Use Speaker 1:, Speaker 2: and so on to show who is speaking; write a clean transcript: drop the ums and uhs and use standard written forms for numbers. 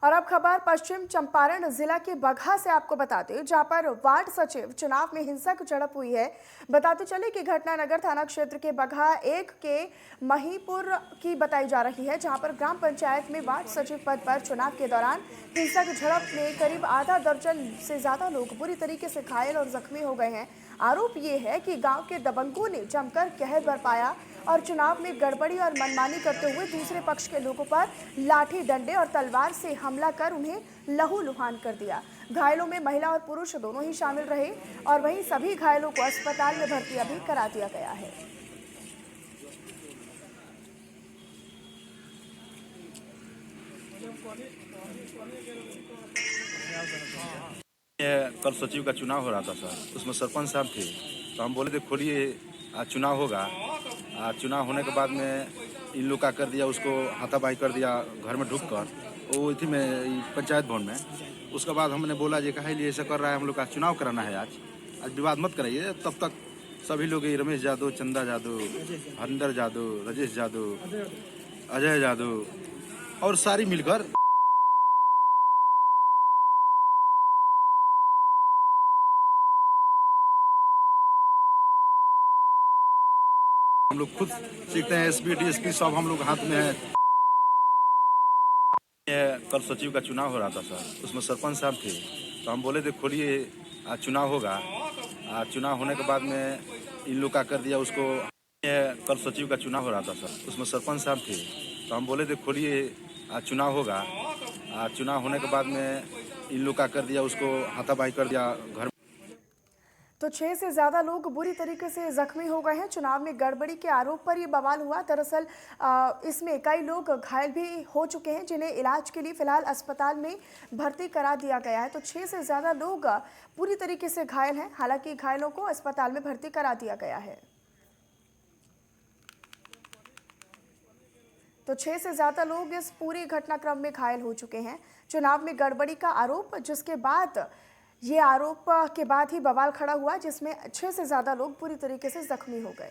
Speaker 1: और अब खबर पश्चिम चंपारण जिला के बगहा से आपको बताते हैं, जहां पर वार्ड सचिव चुनाव में हिंसक झड़प हुई है। बताते चले कि घटना नगर थाना क्षेत्र के बगहा 1 के महीपुर की बताई जा रही है, जहां पर ग्राम पंचायत में वार्ड सचिव पद पर चुनाव के दौरान हिंसक झड़प में करीब आधा दर्जन से ज्यादा लोग बुरी तरीके से घायल और जख्मी हो गए हैं। आरोप ये है कि गांव के दबंगों ने जमकर कहर बरपाया और चुनाव में गड़बड़ी और मनमानी करते हुए दूसरे पक्ष के लोगों पर लाठी डंडे और तलवार से हमला कर उन्हें लहूलुहान कर दिया। घायलों में महिला और पुरुष दोनों ही शामिल रहे और वहीं सभी घायलों को अस्पताल में भर्ती अभी करा दिया गया है।
Speaker 2: कल सचिव का चुनाव हो रहा था सर, उसमें सरपंच साहब थे, तो हम बोले थे खोलिए आज चुनाव होगा। आज चुनाव होने के बाद में इन लोग का कर दिया, उसको हाथापाई कर दिया घर में ढुक कर, वो इसी में पंचायत भवन में। उसके बाद हमने बोला जी कहे लिए ऐसा कर रहा है, हम लोग का चुनाव कराना है आज विवाद मत कराइए। तब तक सभी लोग रमेश यादव, चंदा यादव, हरिंदर यादव, राजेश यादव, अजय यादव और सारी मिलकर हम लोग खुद सीखते हैं। एसपी डीएसपी सब हम लोग हाथ में है। कल सचिव का चुनाव हो रहा था सर, उसमें सरपंच साहब थे, तो हम बोले थे खोलिए आज चुनाव होगा। आज चुनाव होने के बाद में इन लोग का कर दिया, उसको कल सचिव का चुनाव हो रहा था सर, उसमें सरपंच साहब थे, तो हम बोले थे खोलिए आज चुनाव होगा। आज चुनाव होने के बाद में इन लोग का कर दिया, उसको हाथापाई कर दिया घर।
Speaker 1: तो 6 से ज्यादा लोग बुरी तरीके से जख्मी हो गए हैं। चुनाव में गड़बड़ी के आरोप पर यह बवाल हुआ। दरअसल इसमें कई लोग घायल भी हो चुके हैं, जिन्हें इलाज के लिए फिलहाल अस्पताल में भर्ती करा दिया गया है। तो 6 से ज्यादा लोग पूरी तरीके से घायल हैं। हालांकि घायलों को अस्पताल में भर्ती करा दिया गया है। तो 6 से ज्यादा लोग इस पूरे घटनाक्रम में घायल हो चुके हैं। चुनाव में गड़बड़ी का आरोप, जिसके बाद ये आरोप के बाद ही बवाल खड़ा हुआ, जिसमें 6 से ज्यादा लोग पूरी तरीके से जख्मी हो गए।